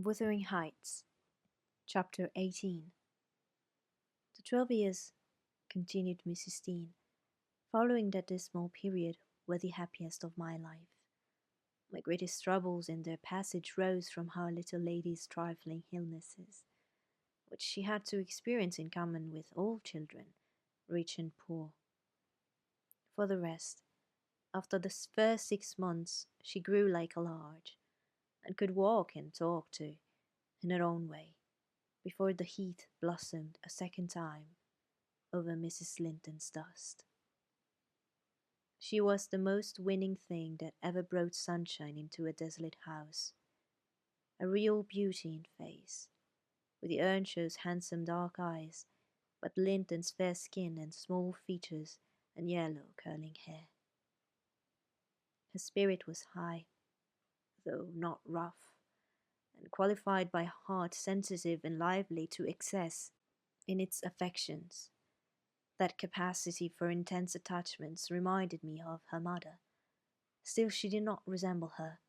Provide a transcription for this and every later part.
Wuthering Heights, Chapter 18. The 12 years, continued Mrs. Dean, following that dismal period, were the happiest of my life. My greatest troubles in their passage rose from our little lady's trifling illnesses, which she had to experience in common with all children, rich and poor. For the rest, after the first 6 months, she grew like a large, and could walk and talk too, in her own way, before the heath blossomed a second time over Mrs. Linton's dust. She was the most winning thing that ever brought sunshine into a desolate house, a real beauty in face, with the Earnshaw's handsome dark eyes, but Linton's fair skin and small features and yellow curling hair. Her spirit was high, though not rough, and qualified by a heart sensitive and lively to excess in its affections. That capacity for intense attachments reminded me of her mother. Still she did not resemble her,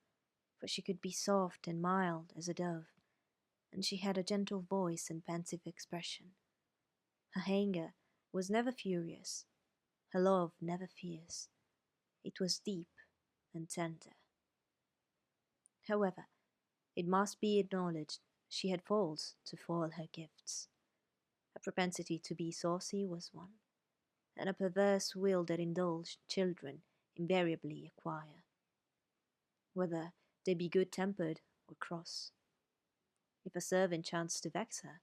for she could be soft and mild as a dove, and she had a gentle voice and pensive expression. Her anger was never furious, her love never fierce. It was deep and tender. However, it must be acknowledged she had faults to foil her gifts. A propensity to be saucy was one, and a perverse will that indulged children invariably acquire, whether they be good-tempered or cross. If a servant chanced to vex her,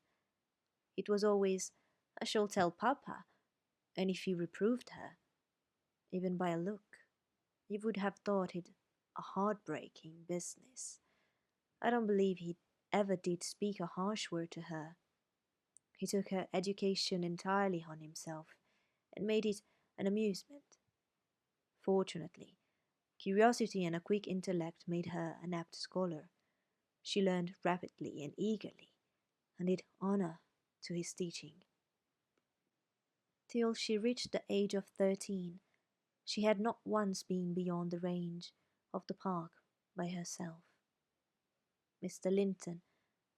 it was always, "I shall tell papa," and if he reproved her, even by a look, you would have thought it a heart-breaking business. I don't believe he ever did speak a harsh word to her. He took her education entirely on himself, and made it an amusement. Fortunately, curiosity and a quick intellect made her an apt scholar. She learned rapidly and eagerly, and did honor to his teaching. Till she reached the age of 13, she had not once been beyond the range of the park by herself. Mr. Linton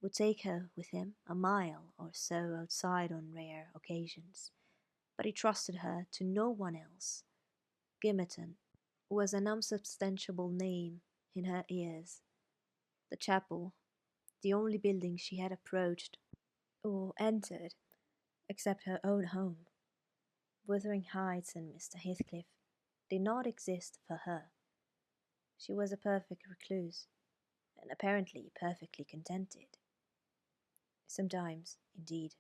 would take her with him a mile or so outside on rare occasions, but he trusted her to no one else. Gimmerton was an unsubstantiable name in her ears. The chapel, the only building she had approached or entered, except her own home, Wuthering Heights and Mr. Heathcliff, did not exist for her. She was a perfect recluse, and apparently perfectly contented. Sometimes, indeed,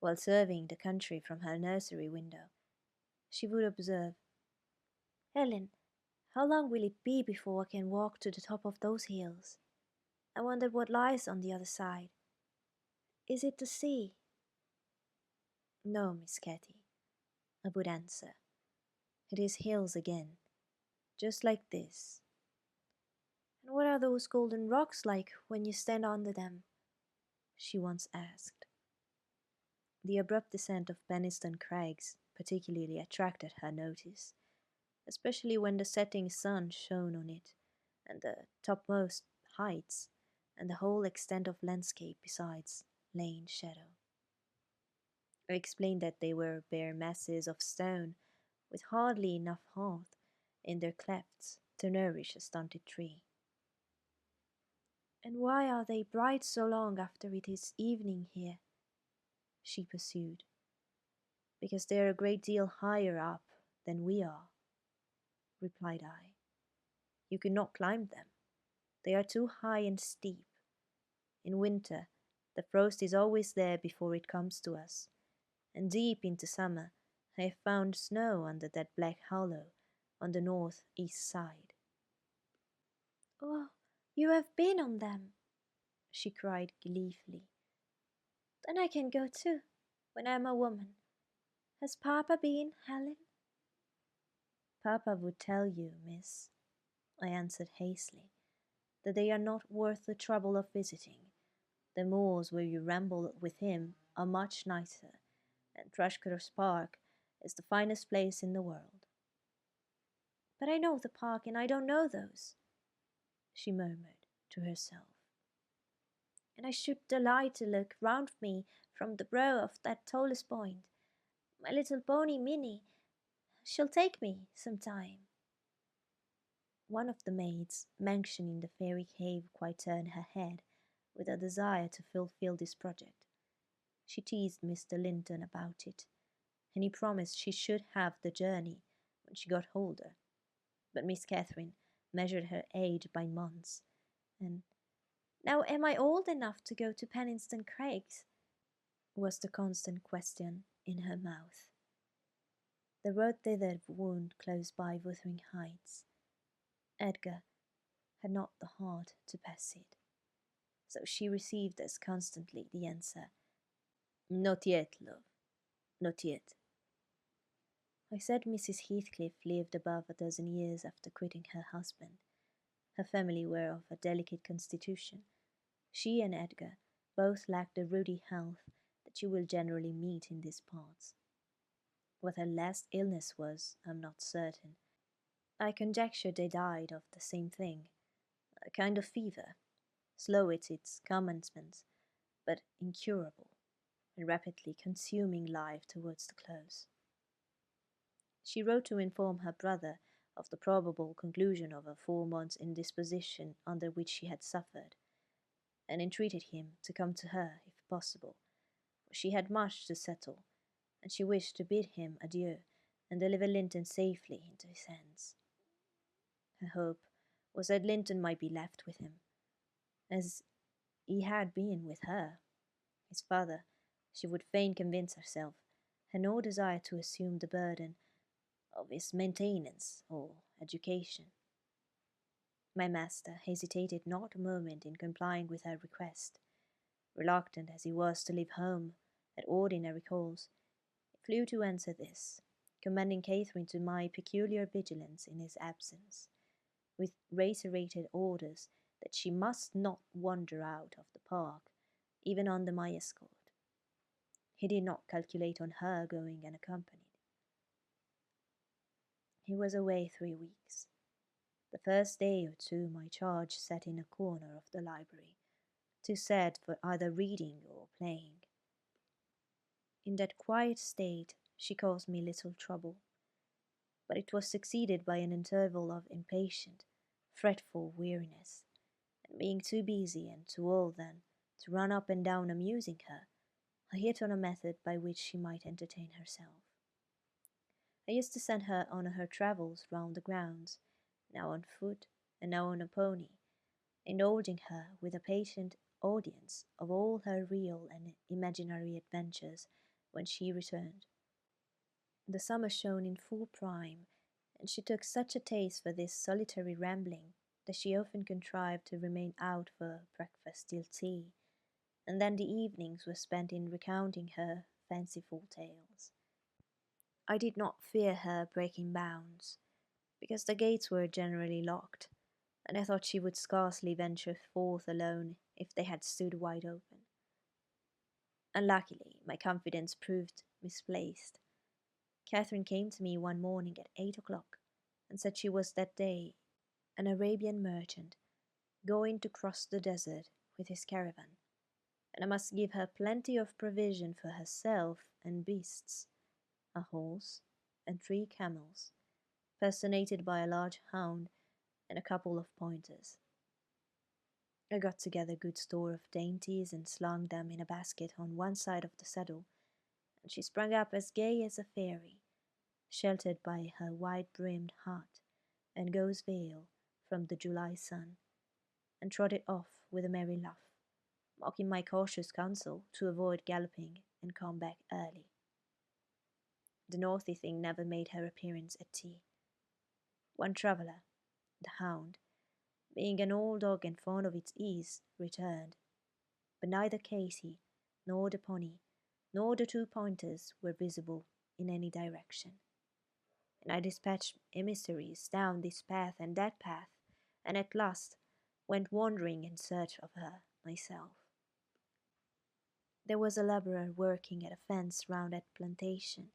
while surveying the country from her nursery window, she would observe, "Helen, how long will it be before I can walk to the top of those hills? I wonder what lies on the other side. Is it the sea?" "No, Miss Cathy," I would answer. "It is hills again, just like this." "And what are those golden rocks like when you stand under them?" she once asked. The abrupt descent of Penistone Crags particularly attracted her notice, especially when the setting sun shone on it, and the topmost heights, and the whole extent of landscape besides, lay in shadow. I explained that they were bare masses of stone, with hardly enough earth in their clefts to nourish a stunted tree. "And why are they bright so long after it is evening here?" she pursued. "Because they are a great deal higher up than we are," replied I. "You could not climb them. They are too high and steep. In winter, the frost is always there before it comes to us, and deep into summer I have found snow under that black hollow on the north-east side." "Oh, you have been on them!" she cried gleefully. "Then I can go too, when I am a woman. Has papa been, Helen?" "Papa would tell you, miss," I answered hastily, "that they are not worth the trouble of visiting. The moors where you ramble with him are much nicer, and Thrushcross Park is the finest place in the world." "But I know the park, and I don't know those," she murmured to herself. and I should delight to look round me from the brow of that tallest point. My little pony Minnie shall take me some time. One of the maids, mentioning the fairy cave, quite turned her head with a desire to fulfill this project. She teased Mr. Linton about it, and he promised she should have the journey when she got older. But Miss Catherine measured her age by months, and now am I old enough to go to Penniston Craigs? Was the constant question in her mouth. The road thither wound close by Wuthering Heights. Edgar had not the heart to pass it, so she received as constantly the answer, "Not yet, love, not yet." I said Mrs. Heathcliff lived above a dozen years after quitting her husband. Her family were of a delicate constitution. She and Edgar both lacked the ruddy health that you will generally meet in these parts. What her last illness was, I am not certain. I conjecture they died of the same thing, a kind of fever, slow at its commencement, but incurable, and rapidly consuming life towards the close. She wrote to inform her brother of the probable conclusion of a 4 months' indisposition under which she had suffered, and entreated him to come to her, if possible, for she had much to settle, and she wished to bid him adieu and deliver Linton safely into his hands. Her hope was that Linton might be left with him, as he had been with her. His father, she would fain convince herself, had no desire to assume the burden of his maintenance or education. My master hesitated not a moment in complying with her request. Reluctant as he was to leave home at ordinary calls, he flew to answer this, commanding Catherine to my peculiar vigilance in his absence, with reiterated orders that she must not wander out of the park, even under my escort. He did not calculate on her going unaccompanied. He was away 3 weeks. The first day or two my charge sat in a corner of the library, too sad for either reading or playing. In that quiet state she caused me little trouble, but it was succeeded by an interval of impatient, fretful weariness, and being too busy and too old then to run up and down amusing her, I hit on a method by which she might entertain herself. I used to send her on her travels round the grounds, now on foot and now on a pony, indulging her with a patient audience of all her real and imaginary adventures when she returned. The summer shone in full prime, and she took such a taste for this solitary rambling that she often contrived to remain out for breakfast till tea, and then the evenings were spent in recounting her fanciful tales. I did not fear her breaking bounds, because the gates were generally locked, and I thought she would scarcely venture forth alone if they had stood wide open. Unluckily, my confidence proved misplaced. Catherine came to me one morning at 8 o'clock, and said she was that day an Arabian merchant going to cross the desert with his caravan, and I must give her plenty of provision for herself and beasts, a horse and 3 camels, personated by a large hound and a couple of pointers. I got together good store of dainties and slung them in a basket on one side of the saddle, and she sprang up as gay as a fairy, sheltered by her wide-brimmed hat and gauze veil from the July sun, and trotted off with a merry laugh, mocking my cautious counsel to avoid galloping and come back early. The naughty thing never made her appearance at tea. One traveller, the hound, being an old dog and fond of its ease, returned, but neither Casey, nor the pony, nor the 2 pointers were visible in any direction. And I dispatched emissaries down this path and that path, and at last went wandering in search of her myself. There was a labourer working at a fence round that plantation,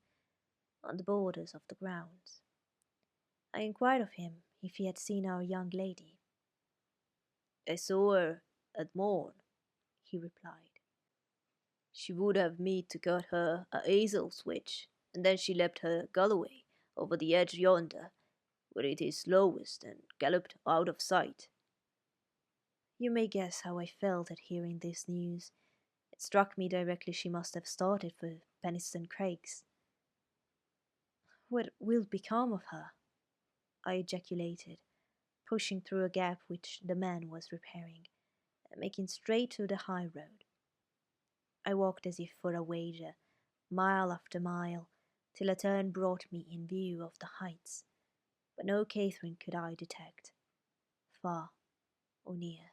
on the borders of the grounds. I inquired of him if he had seen our young lady. "I saw her at morn," he replied. She would have me to cut her a hazel switch, and then she leapt her Galloway over the edge yonder, where it is lowest, and galloped out of sight. You may guess how I felt at hearing this news. It struck me directly she must have started for Peniston Craigs. What will become of her? I ejaculated, pushing through a gap which the man was repairing, and making straight to the high road. I walked as if for a wager, mile after mile, till a turn brought me in view of the heights, but no Catherine could I detect, far or near.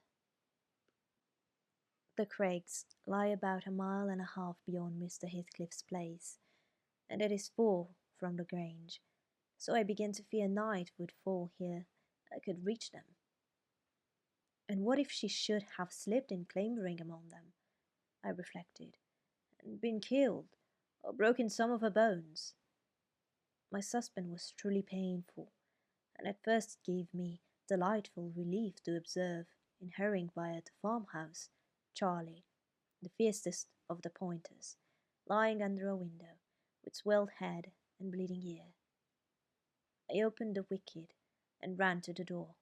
The Craigs lie about a mile and a half beyond Mr. Heathcliff's place, and it is 4 from the Grange, so I began to fear night would fall ere I could reach them. And what if she should have slipped in clambering among them, I reflected, and been killed, or broken some of her bones? My suspense was truly painful, and at first it gave me delightful relief to observe, in hurrying by at the farmhouse, Charlie, the fiercest of the pointers, lying under a window, with swelled head and bleeding ear. I opened the wicket and ran to the door,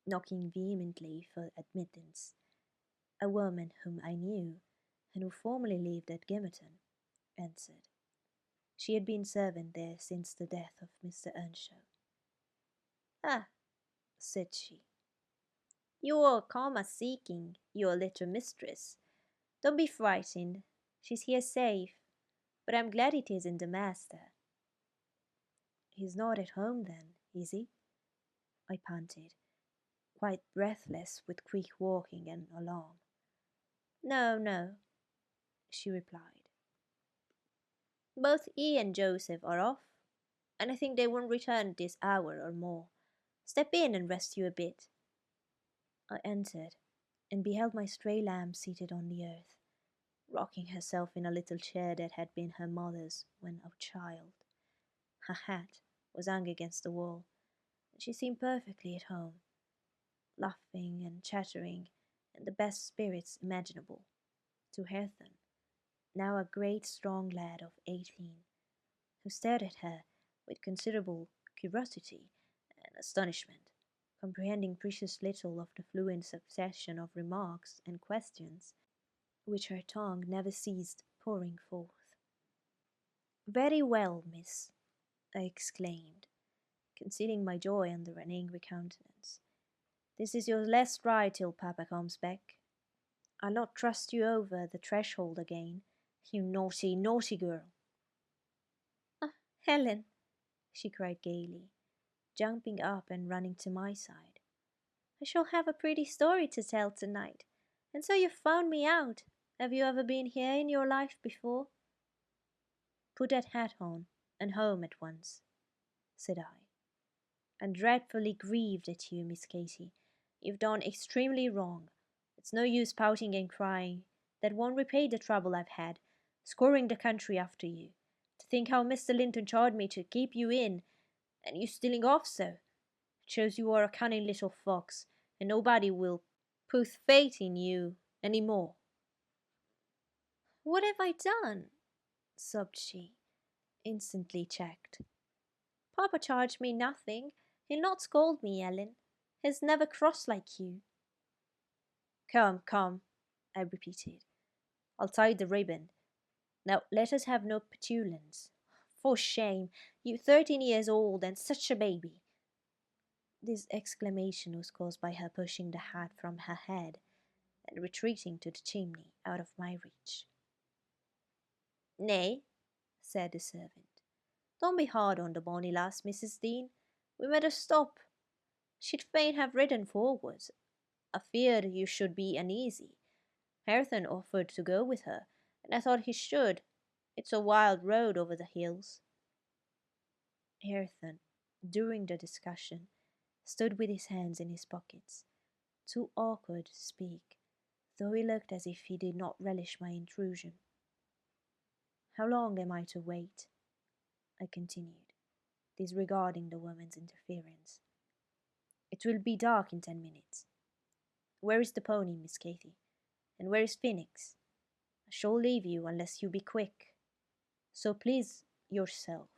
knocking vehemently for admittance. A woman whom I knew, and who formerly lived at Gimmerton, answered. She had been servant there since the death of Mr. Earnshaw. "Ah," said she, "you are come a seeking your little mistress. Don't be frightened, she's here safe, but I'm glad it isn't the master." "He's not at home then, is he?" I panted, quite breathless with quick walking and alarm. "No, no," she replied. "Both he and Joseph are off, and I think they won't return this hour or more. Step in and rest you a bit." I entered, and beheld my stray lamb seated on the earth, rocking herself in a little chair that had been her mother's when a child. Her hat was hung against the wall, and she seemed perfectly at home, laughing and chattering in the best spirits imaginable, to Hareton, now a great strong lad of 18, who stared at her with considerable curiosity and astonishment, comprehending precious little of the fluent succession of remarks and questions which her tongue never ceased pouring forth. "Very well, miss," I exclaimed, concealing my joy under an angry countenance. "This is your last ride till papa comes back. I'll not trust you over the threshold again, you naughty, naughty girl." "Ah, Helen," she cried gaily, jumping up and running to my side, "I shall have a pretty story to tell tonight. And so you've found me out. Have you ever been here in your life before?" "Put that hat on, and home at once," said I. "I'm dreadfully grieved at you, Miss Katy. You've done extremely wrong. It's no use pouting and crying. That won't repay the trouble I've had, scouring the country after you. To think how Mr. Linton charged me to keep you in, and you stealing off so. It shows you are a cunning little fox, and nobody will put faith in you any more." "What have I done?" sobbed she, instantly checked. "Papa charged me nothing. He'll not scold me, Ellen. He's never cross like you." "Come, come," I repeated. "I'll tie the ribbon. Now let us have no petulance. For shame! You 13 years old, and such a baby!" This exclamation was caused by her pushing the hat from her head and retreating to the chimney out of my reach. "Nay," said the servant, "don't be hard on the bonny lass, Mrs. Dean. We made her stop. She'd fain have ridden forward. I feared you should be uneasy. Hareton offered to go with her, and I thought he should. It's a wild road over the hills." Hareton, during the discussion, stood with his hands in his pockets, too awkward to speak, though he looked as if he did not relish my intrusion. "How long am I to wait?" I continued, disregarding the woman's interference. "It will be dark in 10 minutes. Where is the pony, Miss Katy? And where is Phoenix? I shall leave you unless you be quick. So please yourself.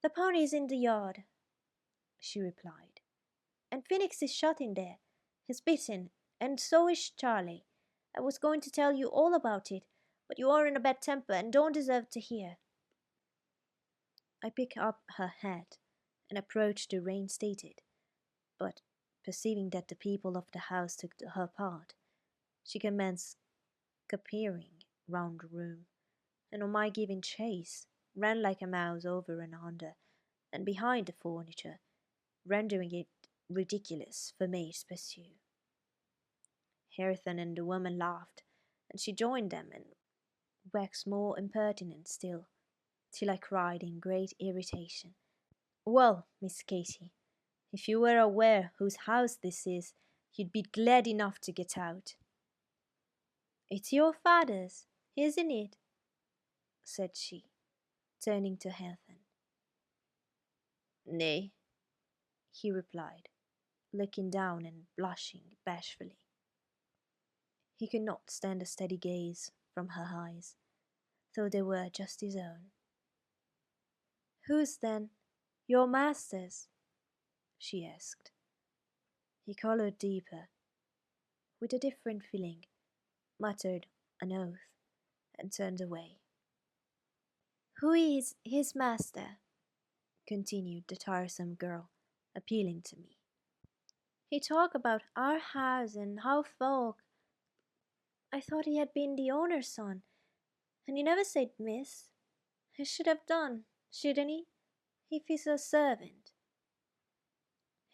The pony is in the yard, she replied, and Phoenix is shut in there. He's bitten, and so is Charlie. I was going to tell you all about it, but you are in a bad temper and don't deserve to hear. I picked up her hat and approached the reinstated, but perceiving that the people of the house took her part, she commenced capering round the room, and on my giving chase, ran like a mouse over and under and behind the furniture, rendering it ridiculous for me to pursue. Hareton and the woman laughed, and she joined them and waxed more impertinent still, till I cried in great irritation, "Well, Miss Cathy, if you were aware whose house this is, you'd be glad enough to get out." "It's your father's, isn't it?" said she, turning to Hareton. "Nay," he replied, looking down and blushing bashfully. He could not stand a steady gaze from her eyes, though they were just his own. "Whose, then? Your master's?" she asked. He coloured deeper, with a different feeling, muttered an oath, and turned away. "Who is his master?" continued the tiresome girl, appealing to me. "He talked about our house and how folk. I thought he had been the owner's son, and he never said miss. He should have done, shouldn't he, if he's a servant?"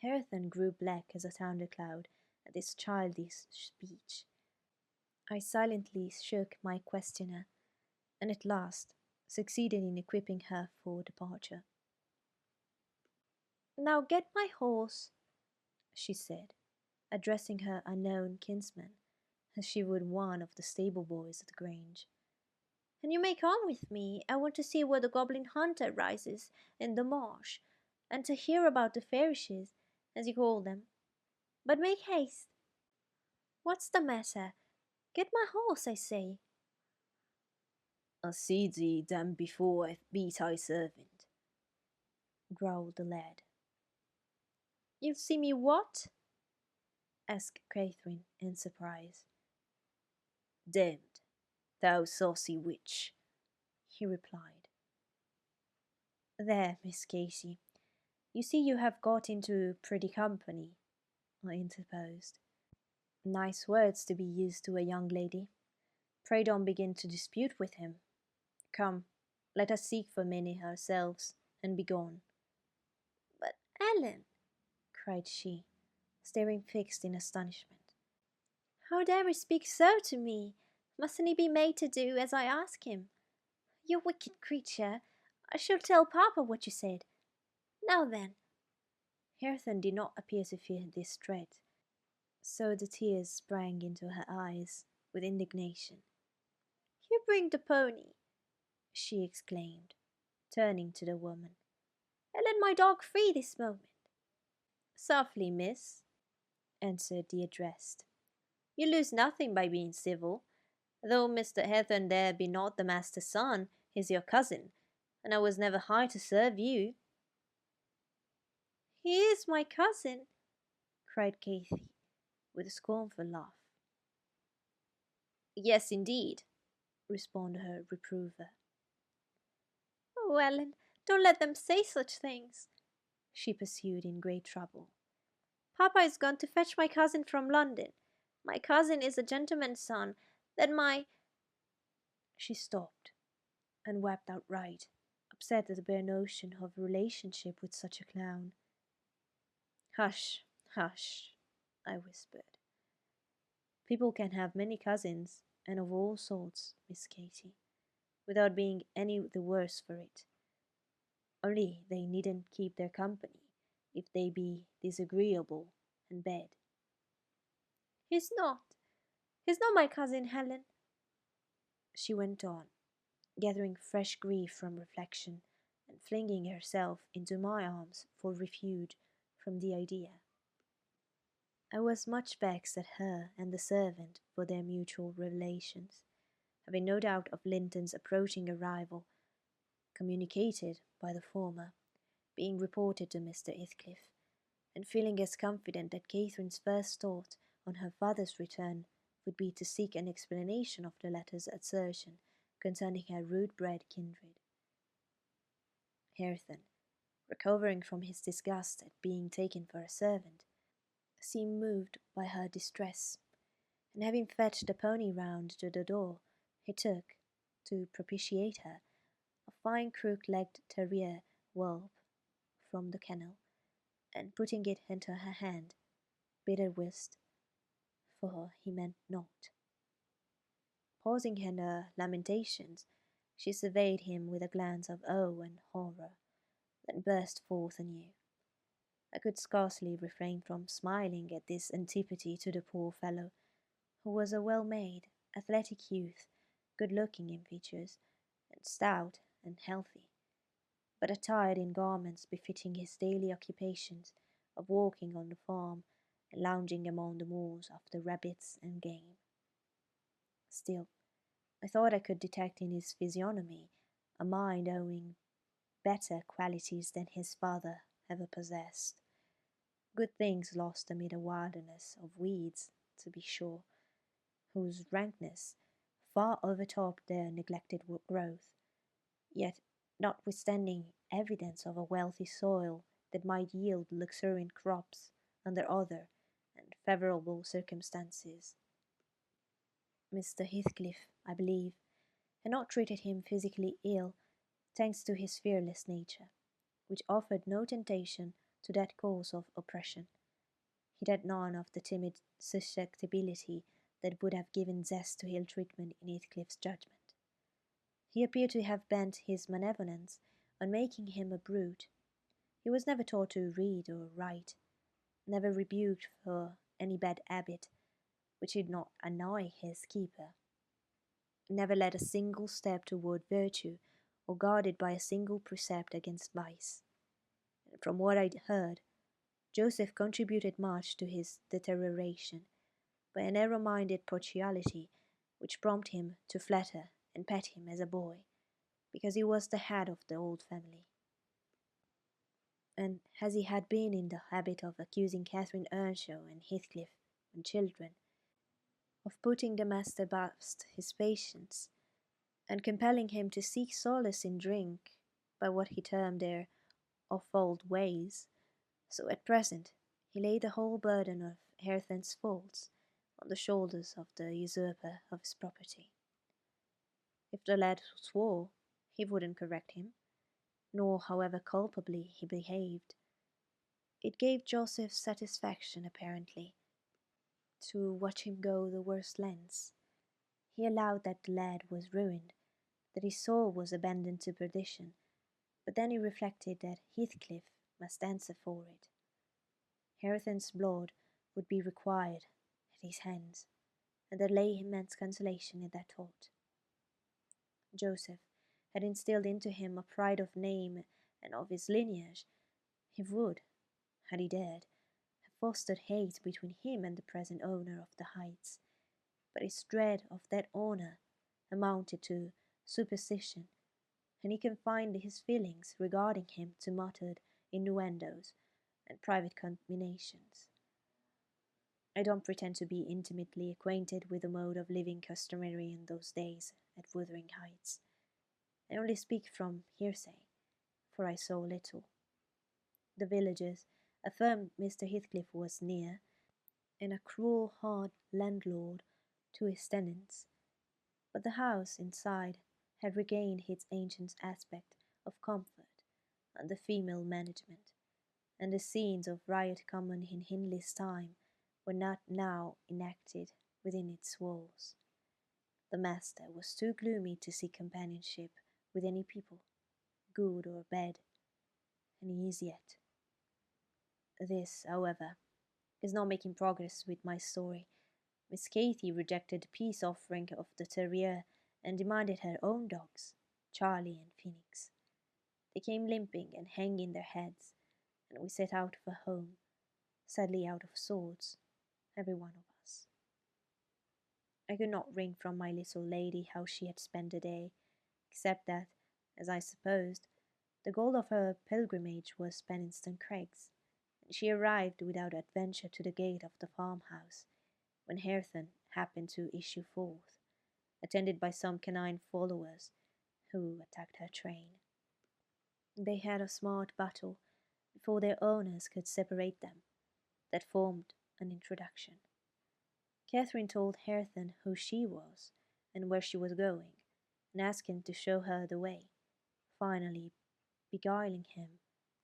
Hareton grew black as a thundercloud at this childish speech. I silently shook my questioner, and at last succeeded in equipping her for departure. "Now get my horse," she said, addressing her unknown kinsman, as she would one of the stable boys at the Grange. "And you may come with me. I want to see where the goblin hunter rises in the marsh, and to hear about the fairishes, as you call them. But make haste." "What's the matter? Get my horse, I say." "I'll see thee damn before I beat thy servant," growled the lad. "You'll see me what?" asked Catherine in surprise. "Damned, thou saucy witch," he replied. "There, Miss Casey, you see you have got into pretty company," I interposed. "Nice words to be used to a young lady. Pray don't begin to dispute with him. Come, let us seek for Minnie ourselves, and be gone." "But Ellen," cried she, staring fixed in astonishment, "how dare he speak so to me? Mustn't he be made to do as I ask him? You wicked creature! I shall tell papa what you said. Now then." Hareton did not appear to fear this threat, so the tears sprang into her eyes with indignation. "You bring the pony," she exclaimed, turning to the woman, "and let my dog free this moment." "Softly, miss," answered the addressed. "You lose nothing by being civil. Though Mr. Hareton there be not the master's son, he's your cousin, and I was never high to serve you." "He is my cousin," cried Cathy, with a scornful laugh. "Yes, indeed," responded her reprover. "Oh, Ellen, don't let them say such things," she pursued in great trouble. "Papa is gone to fetch my cousin from London. My cousin is a gentleman's son. Then my—" She stopped and wept outright, upset at the bare notion of relationship with such a clown. "Hush, hush," I whispered. "People can have many cousins, and of all sorts, Miss Cathy, without being any the worse for it. Only they needn't keep their company, if they be disagreeable and bad." "He's not. He's not my cousin, Helen," she went on, gathering fresh grief from reflection, and flinging herself into my arms for refuge from the idea. I was much vexed at her and the servant for their mutual revelations, having no doubt of Linton's approaching arrival, communicated by the former, being reported to Mr. Heathcliff, and feeling as confident that Catherine's first thought on her father's return would be to seek an explanation of the latter's assertion concerning her rude-bred kindred. Hareton, recovering from his disgust at being taken for a servant, seemed moved by her distress, and having fetched the pony round to the door, he took, to propitiate her, a fine crook-legged terrier whelp from the kennel, and putting it into her hand, bid her whist, for he meant naught. Pausing in her lamentations, she surveyed him with a glance of awe and horror, then burst forth anew. I could scarcely refrain from smiling at this antipathy to the poor fellow, who was a well-made, athletic youth, good-looking in features, and stout and healthy, but attired in garments befitting his daily occupations of walking on the farm and lounging among the moors after rabbits and game. Still, I thought I could detect in his physiognomy a mind owning better qualities than his father ever possessed. Good things lost amid a wilderness of weeds, to be sure, whose rankness far overtopped their neglected growth, yet notwithstanding evidence of a wealthy soil that might yield luxuriant crops under other and favourable circumstances. Mr. Heathcliff, I believe, had not treated him physically ill, thanks to his fearless nature, which offered no temptation to that cause of oppression. He had none of the timid susceptibility that would have given zest to ill treatment in Heathcliff's judgment. He appeared to have bent his malevolence on making him a brute. He was never taught to read or write, never rebuked for any bad habit which did not annoy his keeper, never led a single step toward virtue, or guarded by a single precept against vice. And from what I heard, Joseph contributed much to his deterioration by a narrow-minded partiality which prompted him to flatter and pet him as a boy, because he was the head of the old family. And as he had been in the habit of accusing Catherine Earnshaw and Heathcliff, when children, of putting the master past his patience, and compelling him to seek solace in drink by what he termed their offald ways, so at present he laid the whole burden of Hareton's faults on the shoulders of the usurper of his property. If the lad swore, he wouldn't correct him, nor however culpably he behaved. It gave Joseph satisfaction, apparently, to watch him go the worst lengths. He allowed that the lad was ruined, that his soul was abandoned to perdition, but then he reflected that Heathcliff must answer for it. Hareton's blood would be required at his hands, and there lay immense consolation in that thought. Joseph had instilled into him a pride of name and of his lineage. He would, had he dared, have fostered hate between him and the present owner of the heights, but his dread of that owner amounted to superstition, and he confined his feelings regarding him to muttered innuendos and private combinations. I don't pretend to be intimately acquainted with the mode of living customary in those days at Wuthering Heights. I only speak from hearsay, for I saw little. The villagers affirmed Mr. Heathcliff was near, and a cruel hard landlord to his tenants, but the house inside had regained its ancient aspect of comfort under female management, and the scenes of riot common in Hindley's time were not now enacted within its walls. The master was too gloomy to seek companionship with any people, good or bad, and he is yet. This, however, is not making progress with my story. Miss Cathy rejected the peace offering of the terrier and demanded her own dogs, Charlie and Phoenix. They came limping and hanging their heads, and we set out for home, sadly out of sorts, every one of us. I could not wring from my little lady how she had spent the day, except that, as I supposed, the goal of her pilgrimage was Penistone Craigs, and she arrived without adventure to the gate of the farmhouse when Hareton happened to issue forth, attended by some canine followers who attacked her train. They had a smart battle before their owners could separate them, that formed an introduction. Catherine told Hareton who she was and where she was going, and asked him to show her the way, finally beguiling him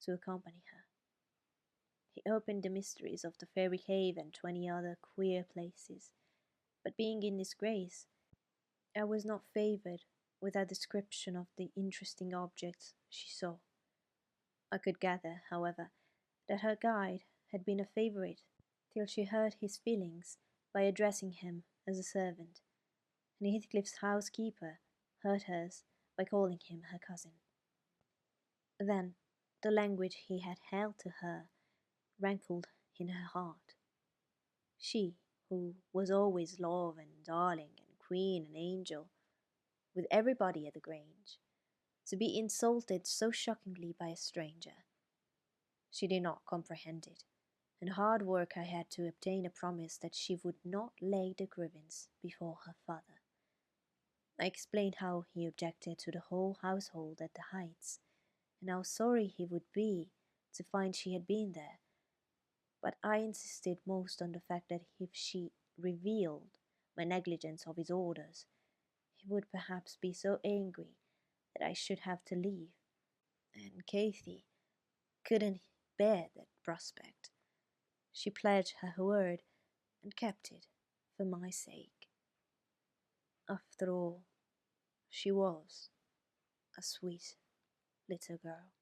to accompany her. He opened the mysteries of the fairy cave and 20 other queer places, but being in disgrace, I was not favoured with a description of the interesting objects she saw. I could gather, however, that her guide had been a favourite till she hurt his feelings by addressing him as a servant, and Heathcliff's housekeeper hurt hers by calling him her cousin. Then the language he had held to her rankled in her heart. She, who was always love and darling and queen and angel, with everybody at the Grange, to be insulted so shockingly by a stranger. She did not comprehend it, and hard work I had to obtain a promise that she would not lay the grievance before her father. I explained how he objected to the whole household at the Heights, and how sorry he would be to find she had been there, but I insisted most on the fact that if she revealed my negligence of his orders, he would perhaps be so angry that I should have to leave, and Cathy couldn't bear that prospect. She pledged her word and kept it for my sake. After all, she was a sweet little girl.